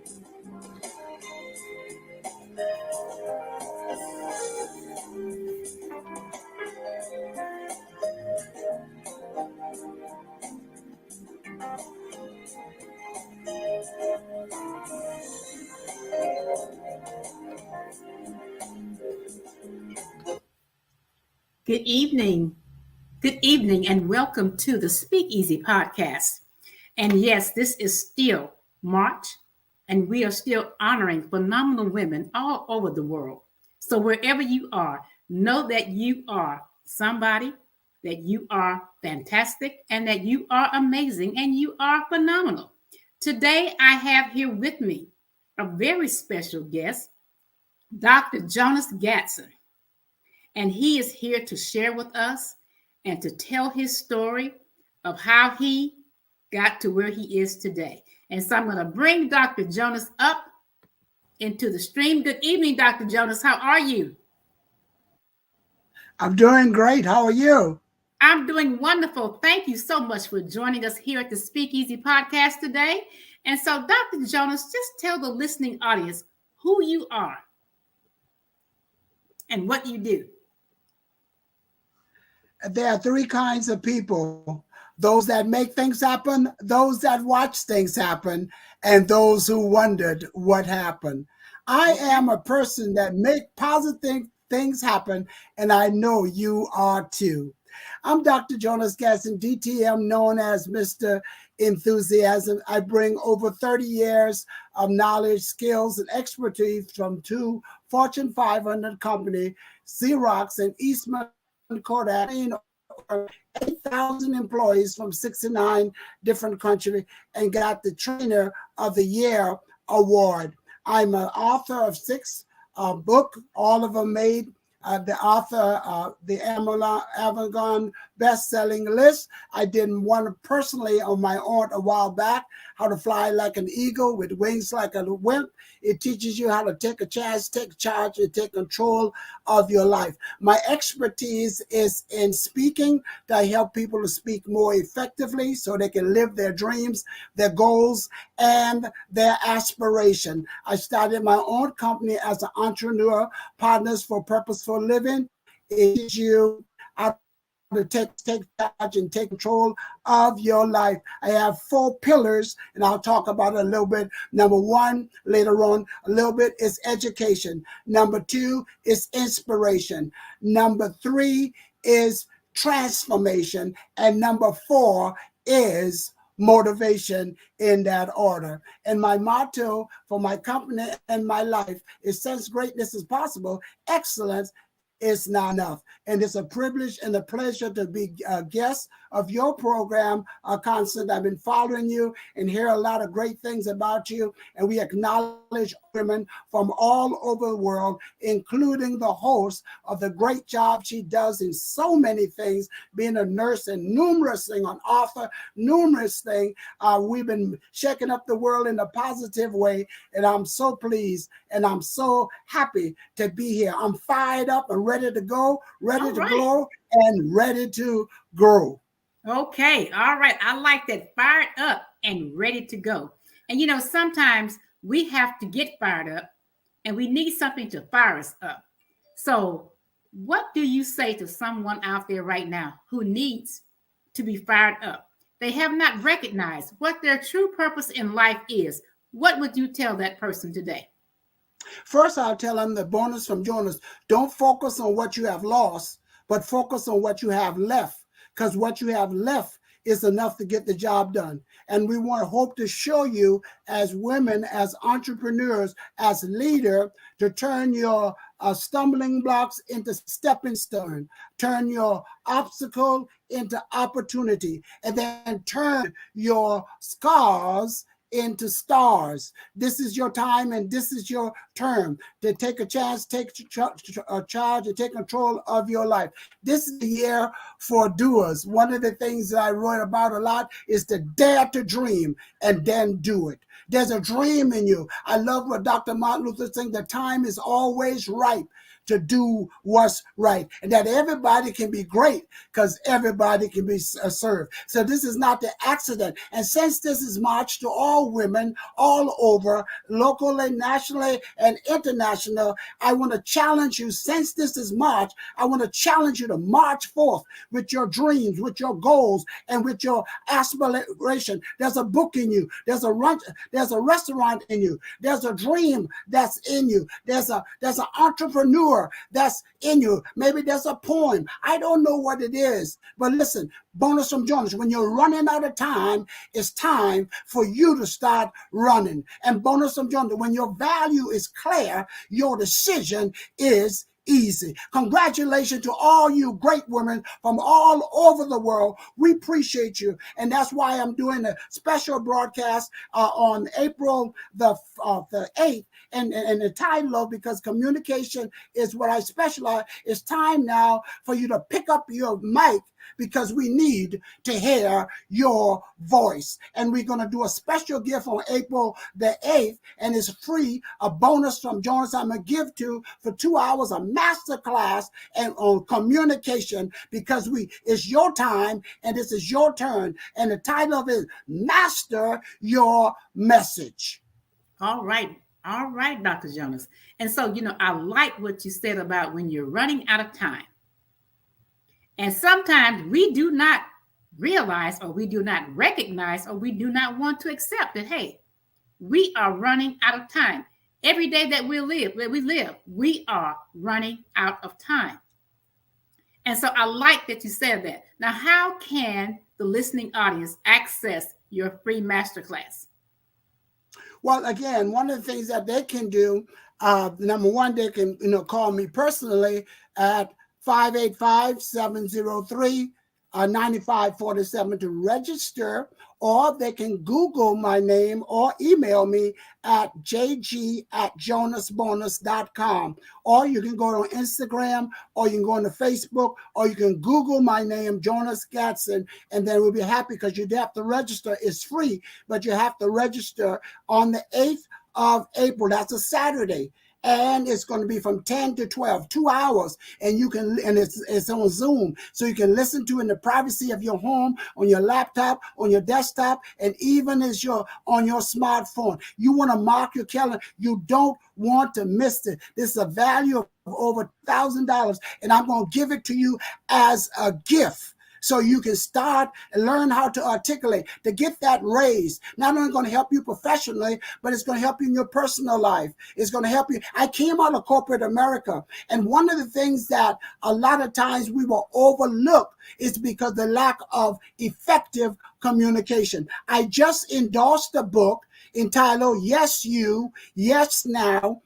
Good evening. Good evening, and welcome to the Speakeasy podcast. And yes, this is still March, and we are still honoring phenomenal women all over the world. So, wherever you are, know that you are somebody, that you are fantastic, and that you are amazing, and you are phenomenal. Today, I have here with me a very special guest, Dr. Jonas Gadson. And he is here to share with us and to tell his story of how he got to where he is today. And so I'm going to bring Dr. Jonas up into the stream. Good evening, Dr. Jonas. How are you? I'm doing great. How are you? I'm doing wonderful. Thank you so much for joining us here at the Speakeasy podcast today. And so, Dr. Jonas, just tell the listening audience who you are and what you do. There are three kinds of people: those that make things happen, those that watch things happen, and those who wondered what happened. I am a person that make positive things happen, and I know you are too. I'm Dr. Jonas Gadson, DTM, known as Mr. Enthusiasm. I bring over 30 years of knowledge, skills, and expertise from two Fortune 500 companies, Xerox and Eastman Kodak, 8,000 employees from 69 different countries, and got the Trainer of the Year award. I'm an author of 6 books, all of them made the author, the Amazon best-selling list. I did one personally on my own a while back, How to Fly Like an Eagle with Wings Like a Wimp. It teaches you how to take a chance, take charge, and take control of your life. My expertise is in speaking, to help people to speak more effectively so they can live their dreams, their goals, and their aspiration. I started my own company as an entrepreneur, Partners for Purposeful Living. It teaches you how to take charge and take control of your life. I have 4 pillars, and I'll talk about it a little bit. Number 1, later on, a little bit, is education. Number 2 is inspiration. Number 3 is transformation. And number 4 is motivation, in that order. And my motto for my company and my life is, since greatness is possible, excellence is not enough. And it's a privilege and a pleasure to be a guest of your program, Constant. I've been following you and hear a lot of great things about you. And we acknowledge women from all over the world, including the host of the great job she does in so many things, being a nurse and numerous things, an author, numerous things. We've been shaking up the world in a positive way. And I'm so pleased and I'm so happy to be here. I'm fired up and ready to go, ready to glow, and ready to grow. Okay. All right. I like that. Fired up and ready to go. And you know, sometimes we have to get fired up and we need something to fire us up. So what do you say to someone out there right now who needs to be fired up? They have not recognized what their true purpose in life is. What would you tell that person today? First, I'll tell them the bonus from Jonas: don't focus on what you have lost, but focus on what you have left, because what you have left is enough to get the job done. And we want to hope to show you, as women, as entrepreneurs, as leader, to turn your stumbling blocks into stepping stone, turn your obstacle into opportunity, and then turn your scars into stars. This is your time and this is your term to take a chance, take a charge, and take control of your life. This is the year for doers. One of the things that I wrote about a lot is to dare to dream and then do it. There's a dream in you. I love what Dr. Martin Luther said: the time is always ripe to do what's right, and that everybody can be great because everybody can be served. So this is not the accident. And since this is March to all women all over, locally, nationally, and international, I want to challenge you. Since this is March, I want to challenge you to march forth with your dreams, with your goals, and with your aspiration. There's a book in you. There's a restaurant in you. There's a dream that's in you. There's an entrepreneur that's in you. Maybe there's a poem. I don't know what it is, but listen, bonus from Jonas, when you're running out of time, it's time for you to start running. And bonus from Jonas, when your value is clear, your decision is easy. Congratulations to all you great women from all over the world. We appreciate you. And that's why I'm doing a special broadcast on April the 8th. And the title of, because communication is what I specialize, it's time now for you to pick up your mic, because we need to hear your voice. And we're going to do a special gift on April the 8th, and it's free, a bonus from Jonas I'm going to give to for 2 hours, a masterclass and on communication, because it's your time and this is your turn. And the title of it is Master Your Message. All right, Dr. Jonas. And so, I like what you said about when you're running out of time. And sometimes we do not realize, or we do not recognize, or we do not want to accept that, hey, we are running out of time. Every day that we live, we are running out of time. And so I like that you said that. Now, how can the listening audience access your free masterclass? Well, again, one of the things that they can do, number one, they can call me personally at 585-703-9547 to register, or they can Google my name or email me at jg@jonasbonus.com. Or you can go on Instagram, or you can go on the Facebook, or you can Google my name, Jonas Gadson, and then we'll be happy, because you have to register. It's free, but you have to register on the 8th of April. That's a Saturday. And it's going to be from 10 to 12, 2 hours. And it's on Zoom. So you can listen to it in the privacy of your home, on your laptop, on your desktop, and even as you're on your smartphone. You want to mark your calendar. You don't want to miss it. This is a value of over $1,000. And I'm going to give it to you as a gift, so you can start and learn how to articulate, to get that raise. Not only going to help you professionally, but it's going to help you in your personal life. It's going to help you. I came out of corporate America, and one of the things that a lot of times we will overlook is because the lack of effective communication. I just endorsed a book entitled Yes You, Yes Now.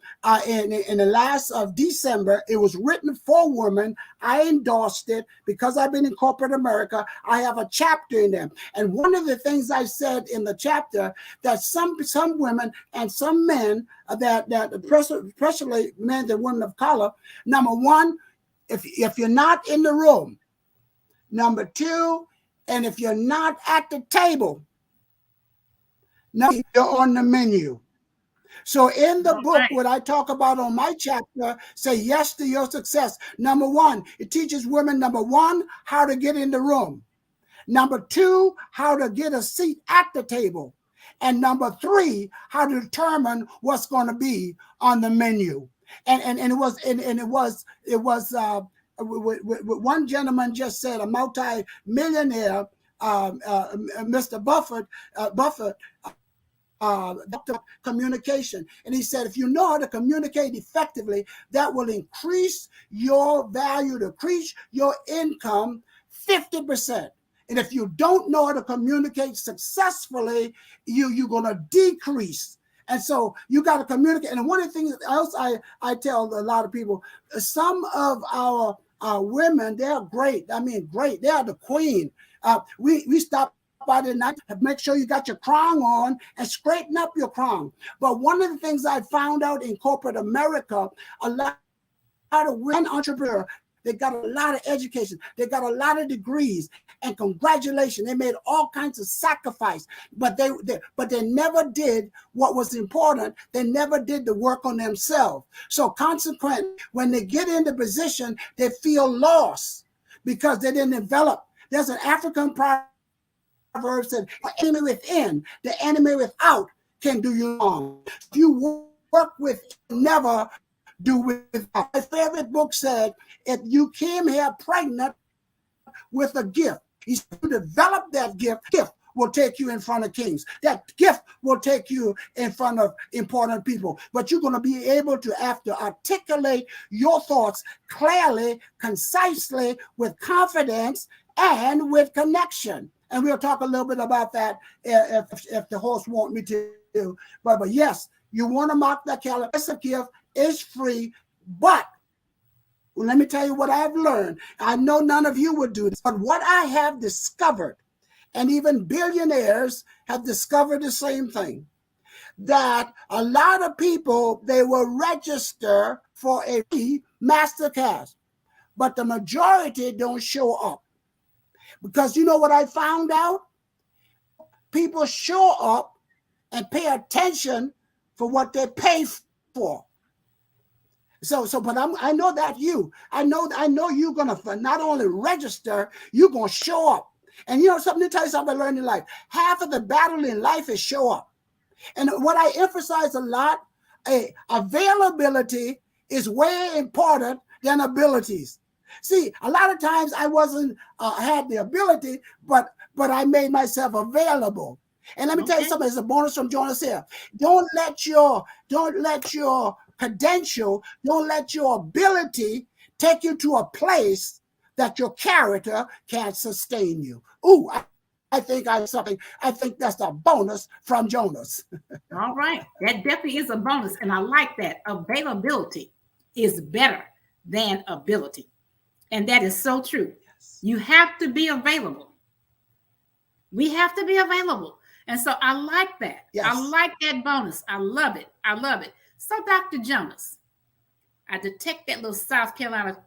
In the last of December, it was written for women. I endorsed it because I've been in corporate America. I have a chapter in them. And one of the things I said in the chapter, that some women and some men, that especially men and women of color, number one, if you're not in the room, number two, and if you're not at the table, now you're on the menu. So in the book, what I talk about on my chapter, say yes to your success. Number one, it teaches women, number one, how to get in the room. Number two, how to get a seat at the table. And number three, how to determine what's going to be on the menu. And it was one gentleman just said, a multi-millionaire, Mr. Buffett, communication. And he said, if you know how to communicate effectively, that will increase your value, decrease your income 50%. And if you don't know how to communicate successfully, you're going to decrease. And so you got to communicate. And one of the things else I tell a lot of people, some of our women, they're great. I mean, great. They are the queen. We stop by the night, make sure you got your crown on and straighten up your crown. But one of the things I found out in corporate America, a lot of women entrepreneurs, They got a lot of education. They got a lot of degrees. And congratulations, they made all kinds of sacrifice. But they never did what was important. They never did the work on themselves. So consequently, when they get into position, they feel lost because they didn't develop. There's an African proverb said, the enemy within, the enemy without can do you harm. If you work with, never do without. My favorite book said, if you came here pregnant with a gift, you develop that gift will take you in front of kings. That gift will take you in front of important people. But you're going to be able to have to articulate your thoughts clearly, concisely, with confidence, and with connection. And we'll talk a little bit about that if the host want me to. But yes, you want to mark that calendar. It's a gift. It's free. But let me tell you what I've learned. I know none of you would do this, but what I have discovered, and even billionaires have discovered the same thing, that a lot of people, they will register for a free masterclass, but the majority don't show up. Because you know what I found out? People show up and pay attention for what they pay for. But I know that I know you're gonna not only register, you're gonna show up. And you know something, to tell you something I learned in life. Half of the battle in life is show up. And what I emphasize a lot, availability is way important than abilities. See, a lot of times I wasn't had the ability, but I made myself available. And let me tell you something. It's a bonus from Jonas here. Don't let your credential, don't let your ability take you to a place that your character can't sustain you. Ooh, I think that's a bonus from Jonas. All right. That definitely is a bonus. And I like that. Availability is better than ability. And that is so true. Yes. You have to be available. We have to be available. And so I like that. Yes. I like that bonus. I love it. I love it. So Dr. Jonas, I detect that little South Carolina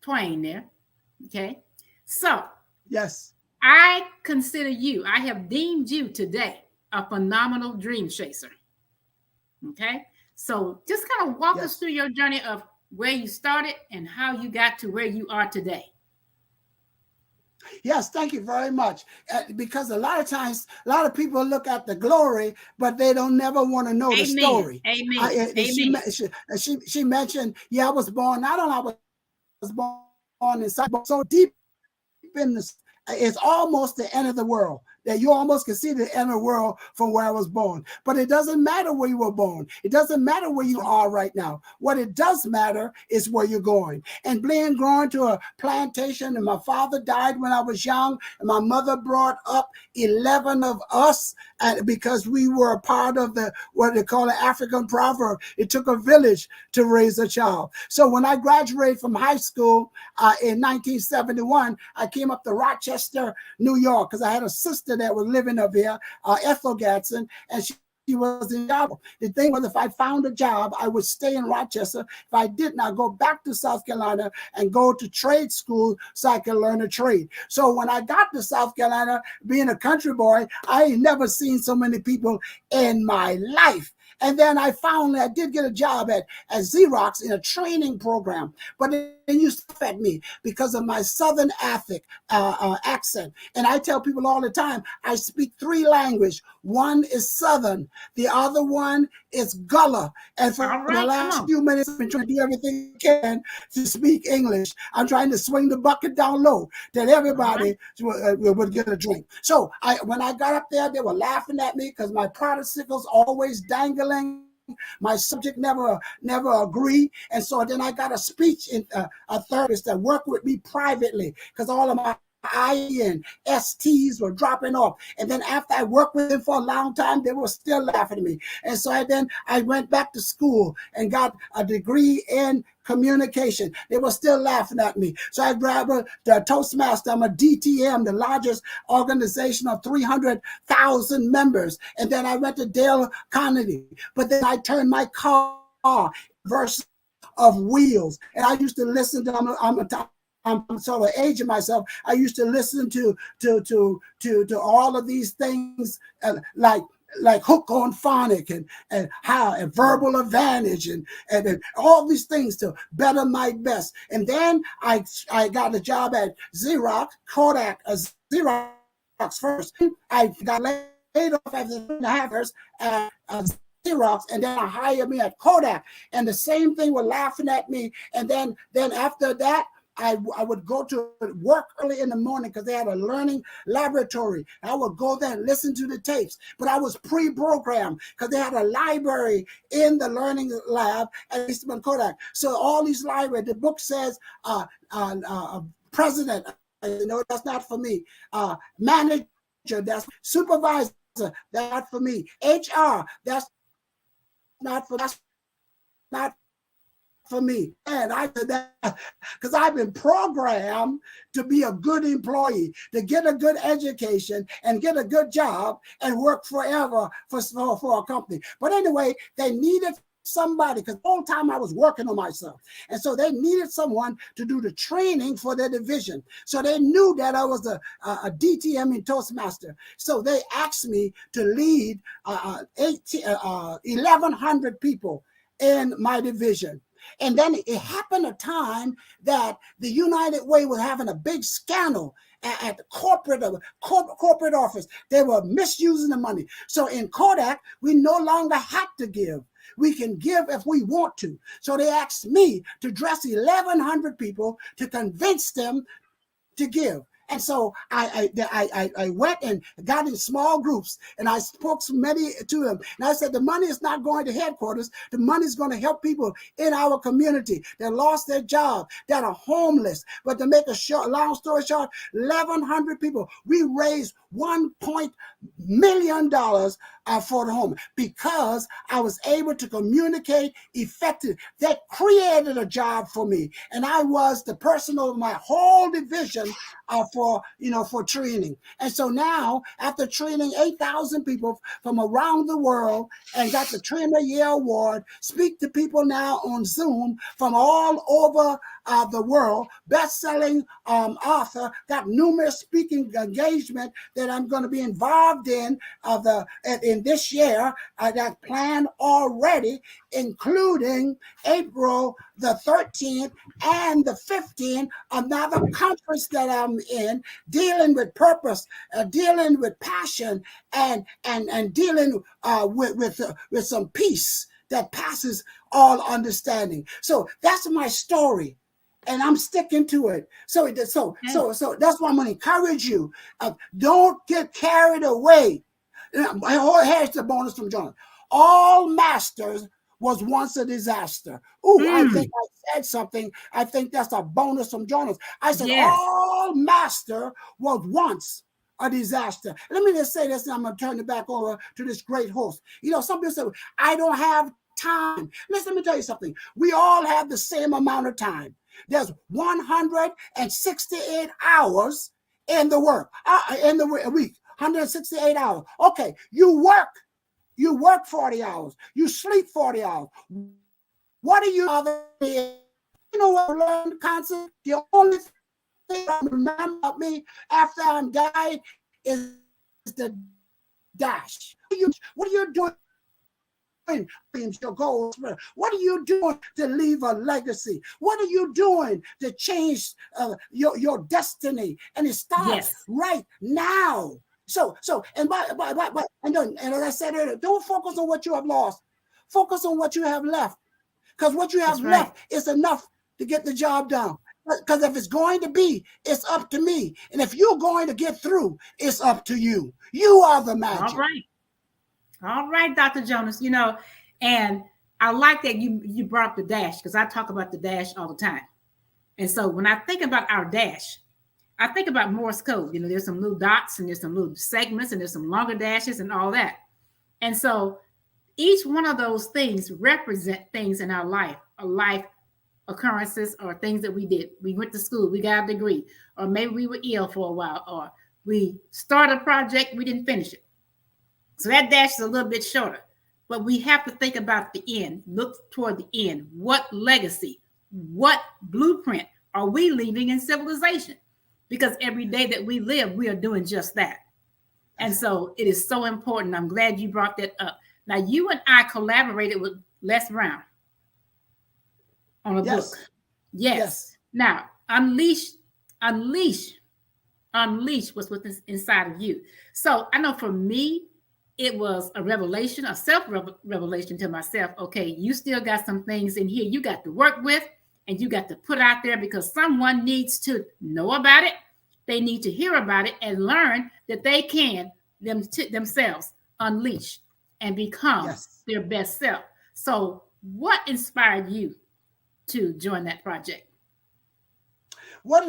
twang there. Okay. So yes, I consider you, I have deemed you today a phenomenal dream chaser. Okay. So just kind of walk us through your journey of where you started and how you got to where you are today. Yes, thank you very much. Because a lot of times, a lot of people look at the glory, but they don't never want to know the story. Amen. She mentioned, I was born. I don't know, I was born inside, so deep in the. It's almost the end of the world. That you almost can see the end of the world from where I was born. But it doesn't matter where you were born. It doesn't matter where you are right now. What it does matter is where you're going. And being growing to a plantation, and my father died when I was young, and my mother brought up 11 of us because we were a part of what they call an African proverb. It took a village to raise a child. So when I graduated from high school in 1971, I came up to Rochester, New York, because I had a sister that was living up here, Ethel Gadson, and she was in job. The thing was, if I found a job, I would stay in Rochester. If I didn't, I'd go back to South Carolina and go to trade school so I could learn a trade. So when I got to South Carolina, being a country boy, I ain't never seen so many people in my life. And then I found that I did get a job at Xerox in a training program. But then you laugh at me because of my Southern accent. And I tell people all the time, I speak 3 languages. One is Southern. The other one is Gullah. And for the last few minutes, I've been trying to do everything I can to speak English. I'm trying to swing the bucket down low that everybody would get a drink. So when I got up there, they were laughing at me because my participles always dangling. My subject never agree. And so then I got a speech in a therapist that worked with me privately because all of my I and STs were dropping off. And then after I worked with them for a long time, they were still laughing at me. And so I went back to school and got a degree in communication. They were still laughing at me. So I grabbed the Toastmaster. I'm a DTM, the largest organization of 300,000 members. And then I went to Dale Carnegie. But then I turned my car versus of wheels. And I used to listen to, I'm sort of aging myself. I used to listen to all of these things, like hook on phonic and how and verbal advantage and all these things to better my best. And then I got a job at Kodak Xerox first. I got laid off after 2.5 years at Xerox, and then I hired me at Kodak, and the same thing were laughing at me. And then after that, I would go to work early in the morning because they had a learning laboratory. I would go there and listen to the tapes, but I was pre-programmed because they had a library in the learning lab at Eastman Kodak. So all these libraries, the book says president, that's not for me. Manager, that's supervisor, that's not for me. HR, that's not for me. And I said that because I've been programmed to be a good employee, to get a good education and get a good job and work forever for a company. But anyway, they needed somebody because the whole time I was working on myself. And so they needed someone to do the training for their division. So they knew that I was a DTM and Toastmaster. So they asked me to lead 1,100 people in my division. And then it happened a time that the United Way was having a big scandal at the corporate office. They were misusing the money. So in Kodak, we no longer had to give. We can give if we want to. So they asked me to dress 1,100 people to convince them to give. And so I went and got in small groups, and I spoke to them. And I said, the money is not going to headquarters. The money is going to help people in our community that lost their job, that are homeless. But to make a long story short, 1,100 people. We raised $1 million for the home because I was able to communicate effectively. That created a job for me, and I was the person of my whole division for training. And so now, after training 8,000 people from around the world and got the Trainer Year Award, speak to people now on Zoom from all over the world, best-selling author, got numerous speaking engagement that I'm going to be involved in this year. I got planned already, including April the 13th and the 15th, another conference that I'm in, dealing with purpose, dealing with passion, and dealing with some peace that passes all understanding. So that's my story, and I'm sticking to it. So that's why I'm going to encourage you. Don't get carried away. Here's the bonus from Jonas. All masters was once a disaster. I think I said something. I think that's a bonus from Jonas. I said, all master was once a disaster. Let me just say this, and I'm going to turn it back over to this great host. Some people say, I don't have time. Listen, let me tell you something. We all have the same amount of time. There's 168 hours in the week. 168 hours. Okay, you work 40 hours. You sleep 40 hours. What are you what I learned the concept? The only thing I remember about me after I'm died is the dash. What are you doing? Your goals. What are you doing to leave a legacy? What are you doing to change your destiny? And it starts right now. So, and as I said earlier, don't focus on what you have lost. Focus on what you have left, because what you have left is enough to get the job done. Because if it's going to be, it's up to me, and if you're going to get through, it's up to you. You are the magic. All right, Dr. Jonas. And I like that you brought up the dash, because I talk about the dash all the time. And so when I think about our dash, I think about Morse code. There's some little dots, and there's some little segments, and there's some longer dashes and all that. And so each one of those things represent things in our life occurrences or things that we did. We went to school, we got a degree, or maybe we were ill for a while, or we started a project, we didn't finish it. So that dash is a little bit shorter. But we have to think about the end, look toward the end. What legacy, what blueprint are we leaving in civilization? Because every day that we live, we are doing just that. And so it is so important. I'm glad you brought that up. Now, you and I collaborated with Les Brown on a book. Yes. Now, unleash what's within inside of you. So I know for me, it was a revelation, a self-revelation to myself. Okay, you still got some things in here you got to work with and you got to put out there because someone needs to know about it. They need to hear about it and learn that they can themselves unleash and become their best self. So what inspired you to join that project? What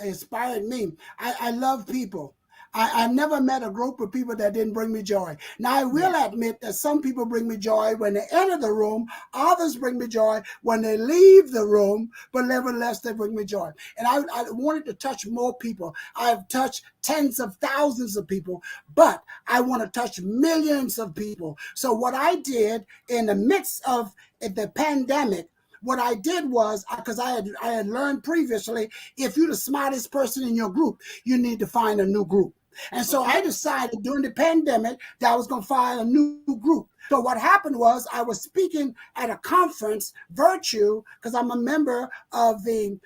inspired me? I love people. I've never met a group of people that didn't bring me joy. Now, I will admit that some people bring me joy when they enter the room. Others bring me joy when they leave the room, but nevertheless, they bring me joy. And I wanted to touch more people. I've touched tens of thousands of people, but I want to touch millions of people. So what I did in the midst of the pandemic, what I did was, because I had learned previously, if you're the smartest person in your group, you need to find a new group. And so I decided during the pandemic that I was going to find a new group. So what happened was I was speaking at a conference, Virtue, because I'm a member of the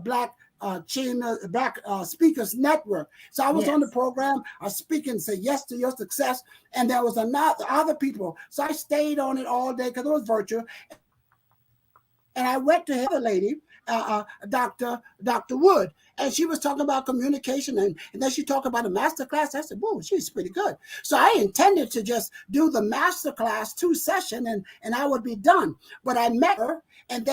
Black Speakers Network. So I was on the program, I was speaking, say yes to your success, and there was other people. So I stayed on it all day because it was Virtue. And I went to the lady, Dr. Wood, and she was talking about communication, and then she talked about a masterclass. I said, whoa, she's pretty good. So I intended to just do the masterclass 2 sessions, and I would be done. But I met her and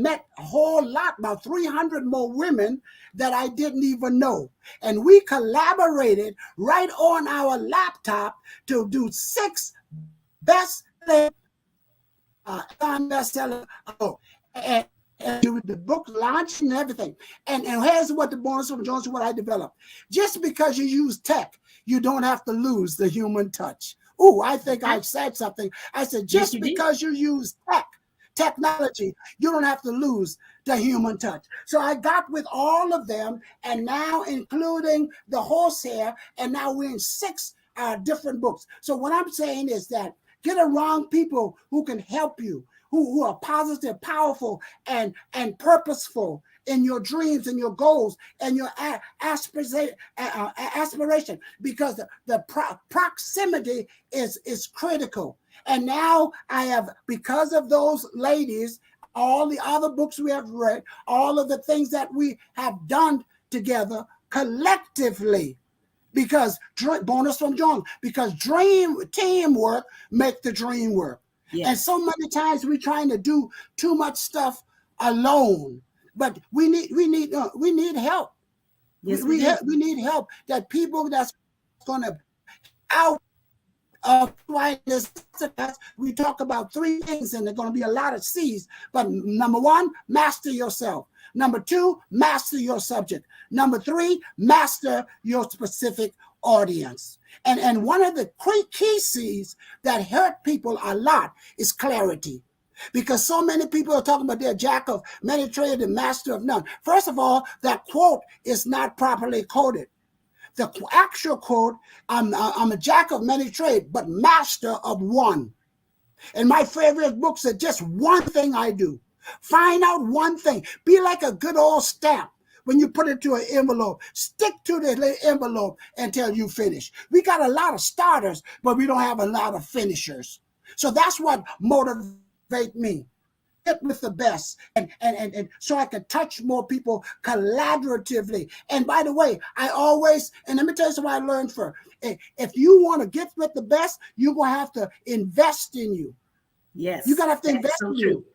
met a whole lot, about 300 more women that I didn't even know. And we collaborated right on our laptop to do 6 best bestseller, and the book launch and everything. And here's what the bonus from Jones, what I developed. Just because you use tech, you don't have to lose the human touch. Oh, I think I said something. I said, just because you use technology, you don't have to lose the human touch. So I got with all of them, and now including the horsehair, and now we're in 6 different books. So what I'm saying is that get around people who can help you, who are positive, powerful, and purposeful in your dreams and your goals and your aspiration, because the proximity is critical. And now I have, because of those ladies, all the other books we have read, all of the things that we have done together collectively, because bonus from John, because teamwork make the dream work. Yes. And so many times we're trying to do too much stuff alone, but we need help. Yes, we need help, that people that's going to out of this. We talk about 3 things, and there's going to be a lot of C's. But number 1, master yourself. Number 2, master your subject. Number 3, master your specific audience. And one of the key C's that hurt people a lot is clarity. Because so many people are talking about they're jack of many trades and master of none. First of all, that quote is not properly coded. The actual quote, I'm a jack of many trades, but master of one. And my favorite book said just one thing I do. Find out one thing. Be like a good old stamp. When you put it to an envelope, stick to the envelope until you finish. We got a lot of starters, but we don't have a lot of finishers. So that's what motivates me. Get with the best, and so I can touch more people collaboratively. And by the way, I always, and let me tell you something I learned if you want to get with the best, you're going to have to invest in you. Yes. You got to have to invest in you.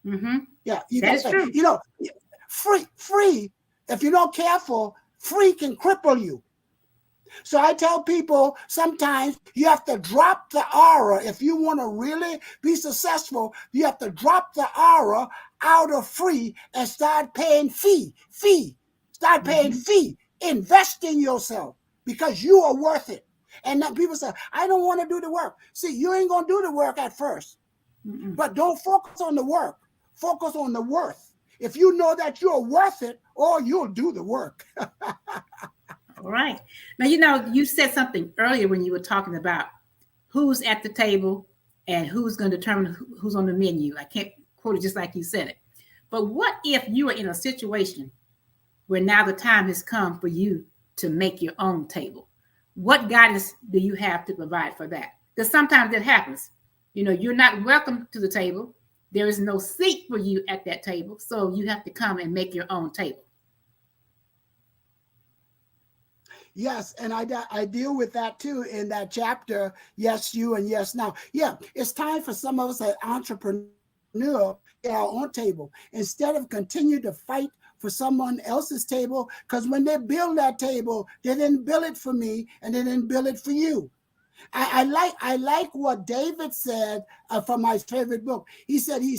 Mm-hmm. Yeah, that's true. You know, free, if you're not careful, free can cripple you. So I tell people sometimes you have to drop the aura. If you want to really be successful, you have to drop the aura out of free and start paying fee. Start paying fee. Invest in yourself, because you are worth it. And then people say, I don't want to do the work. See, you ain't going to do the work at first. But don't focus on the work. Focus on the worth. If you know that you're worth it, or you'll do the work. All right. Now, you said something earlier when you were talking about who's at the table and who's going to determine who's on the menu. I can't quote it just like you said it. But what if you are in a situation where now the time has come for you to make your own table? What guidance do you have to provide for that? Because sometimes that happens. You're not welcome to the table. There is no seat for you at that table. So you have to come and make your own table. Yes, and I deal with that too in that chapter, Yes You and Yes Now. Yeah, it's time for some of us as entrepreneurs at our own table. Instead of continue to fight for someone else's table, because when they build that table, they didn't build it for me and they didn't build it for you. I like what David said from my favorite book. He said he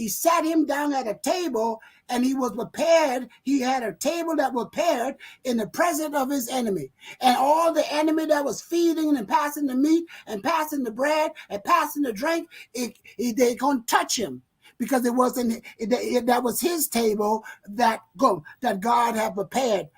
sat him down at a table and he was prepared. He had a table that was prepared in the presence of his enemy, and all the enemy that was feeding and passing the meat and passing the bread and passing the drink, they couldn't touch him. Because it wasn't that was his table that God had prepared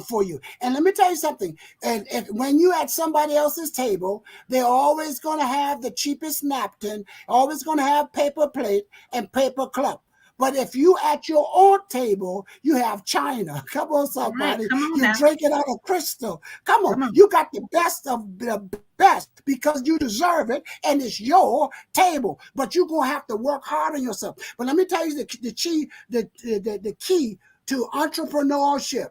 for you. And let me tell you something. And when you at somebody else's table, they're always going to have the cheapest napkin, always going to have paper plate and paper cup. But if you at your own table, you have china. Come on, somebody. Right, you drink it out of crystal. Come on. You got the best of the best because you deserve it, and it's your table. But you're going to have to work hard on yourself. But let me tell you the key to entrepreneurship.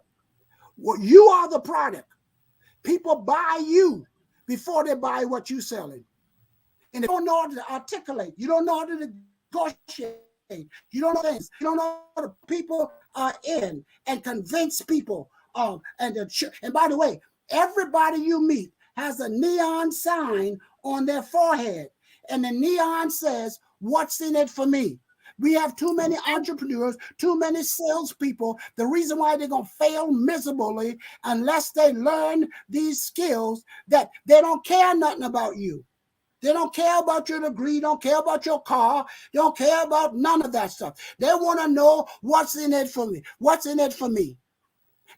Well, you are the product. People buy you before they buy what you're selling. And if you don't know how to articulate, you don't know how to negotiate, you don't know things, you don't know how the people are in and convince people. And by the way, everybody you meet has a neon sign on their forehead. And the neon says, "What's in it for me?" We have too many entrepreneurs, too many salespeople. The reason why they're going to fail miserably unless they learn these skills, that they don't care nothing about you. They don't care about your degree, don't care about your car, they don't care about none of that stuff. They want to know what's in it for me. What's in it for me?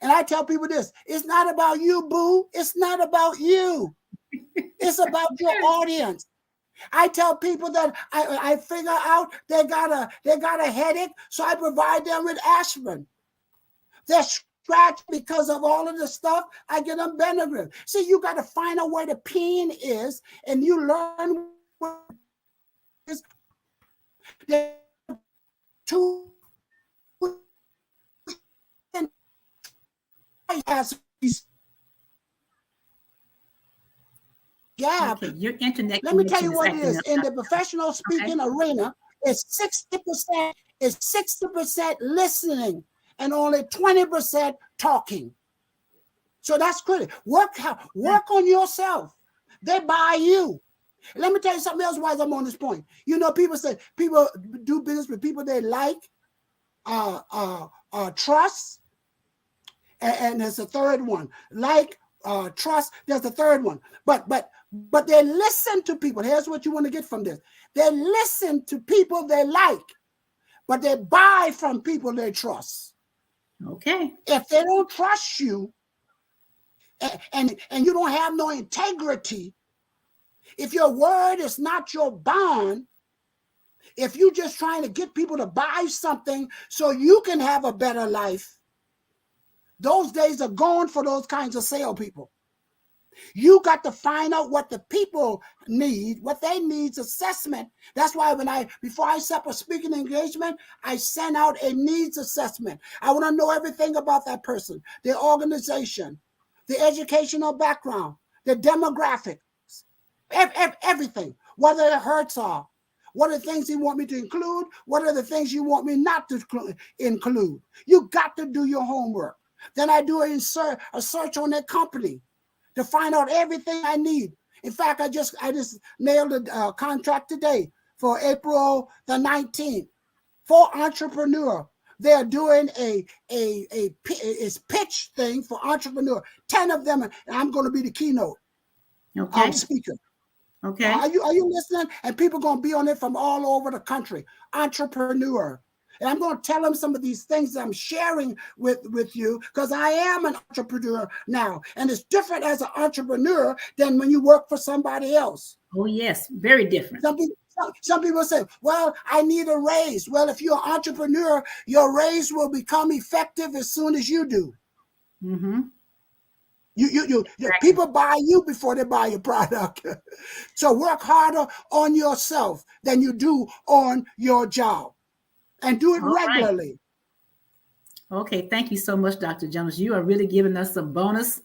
And I tell people this, it's not about you, boo. It's not about you. It's about your audience. I tell people that I figure out they got a headache, so I provide them with aspirin. They're scratched because of all of the stuff. I get them Benadryl. See, you got to find out where the pain is, and you learn what it is. Gap. Okay, your internet. Let me tell you what it is. In the professional speaking arena, it's 60% listening and only 20% talking. So that's critical. Work on yourself. They buy you. Let me tell you something else while I'm on this point. People do business with people they like, trust, and there's a third one. Like, trust, there's a third one. But they listen to people. Here's what you want to get from this. They listen to people they like, but they buy from people they trust. Okay. If they don't trust you and you don't have no integrity, if your word is not your bond, if you're just trying to get people to buy something so you can have a better life, those days are gone for those kinds of salespeople. You got to find out what the people need, what they need assessment. That's why before I set up a speaking engagement, I send out a needs assessment. I want to know everything about that person, their organization, the educational background, the demographics, everything, what the hurts are, what are the things you want me to include, what are the things you want me not to include. You got to do your homework. Then I do a search on their company to find out everything I need. In fact, I just nailed a contract today for April the 19th for entrepreneur they're doing a pitch thing for entrepreneur. 10 of them, and I'm going to be the keynote speaker. Okay. Are you listening? And people are going to be on it from all over the country. Entrepreneur. And I'm going to tell them some of these things that I'm sharing with you, because I am an entrepreneur now. And it's different as an entrepreneur than when you work for somebody else. Oh, yes. Very different. Some people say, well, I need a raise. Well, if you're an entrepreneur, your raise will become effective as soon as you do. Mm-hmm. People buy you before they buy your product. So work harder on yourself than you do on your job. And do it regularly. Right. Okay, thank you so much, Dr. Jonas. You are really giving us some bonus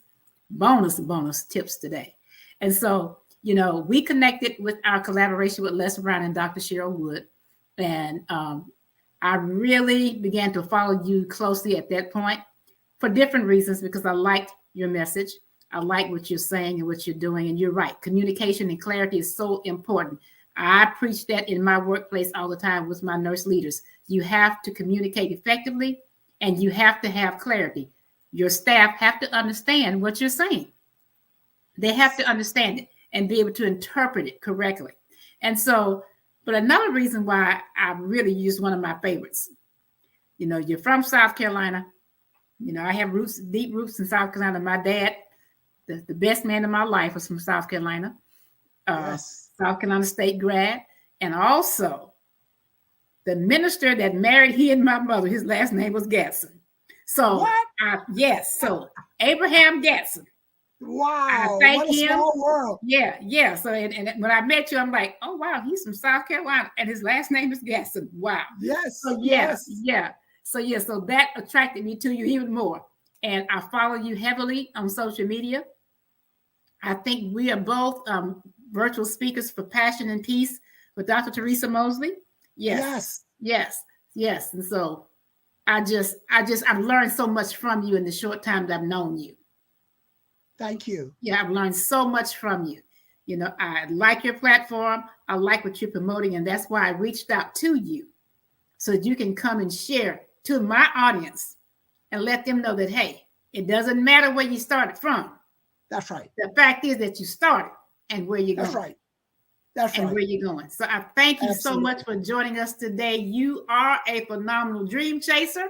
tips today. And so, we connected with our collaboration with Les Brown and Dr. Cheryl Wood. And I really began to follow you closely at that point for different reasons, because I liked your message. I like what you're saying and what you're doing. And you're right. Communication and clarity is so important. I preach that in my workplace all the time with my nurse leaders. You have to communicate effectively, and you have to have clarity. Your staff have to understand what you're saying. They have to understand it and be able to interpret it correctly. And so, but another reason why I really use one of my favorites, you're from South Carolina. I have deep roots in South Carolina. My dad, the best man in my life, was from South Carolina. Yes. South Carolina State grad, and also the minister that married he and my mother, his last name was Gadson. So yes, so Abraham Gadson. Wow, I thank what a him. small world. Yeah. So and when I met you, I'm like, oh wow, he's from South Carolina, and his last name is Gadson. Wow. Yes. So yes. So that attracted me to you even more, and I follow you heavily on social media. I think we are both virtual speakers for Passion and Peace with Dr. Teresa Mosley. Yes. And so I've learned so much from you in the short time that I've known you. Thank you. Yeah, I've learned so much from you. I like your platform. I like what you're promoting. And that's why I reached out to you, so that you can come and share to my audience and let them know that, hey, it doesn't matter where you started from. That's right. The fact is that you started and where you're going. That's right. That's right. And where you're going. So I thank you so much for joining us today. You are a phenomenal dream chaser.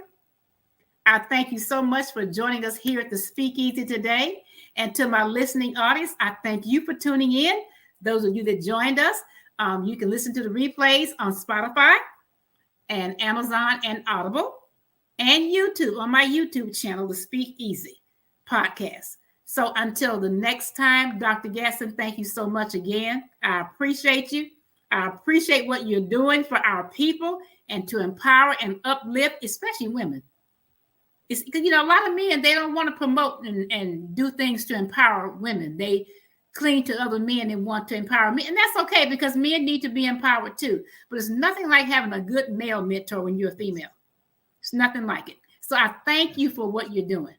I thank you so much for joining us here at the Speakeasy today. And to my listening audience, I thank you for tuning in. Those of you that joined us, you can listen to the replays on Spotify and Amazon and Audible and YouTube on my YouTube channel, the Speakeasy Podcast. So until the next time, Dr. Gadson, thank you so much again. I appreciate you. I appreciate what you're doing for our people and to empower and uplift, especially women. It's because, a lot of men, they don't want to promote and do things to empower women. They cling to other men and want to empower men. And that's okay, because men need to be empowered too. But it's nothing like having a good male mentor when you're a female. It's nothing like it. So I thank you for what you're doing.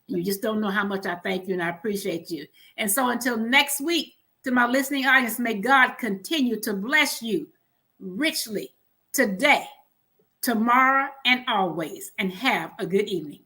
You just don't know how much I thank you, and I appreciate you. And so until next week, to my listening audience, may God continue to bless you richly today, tomorrow, and always. And have a good evening.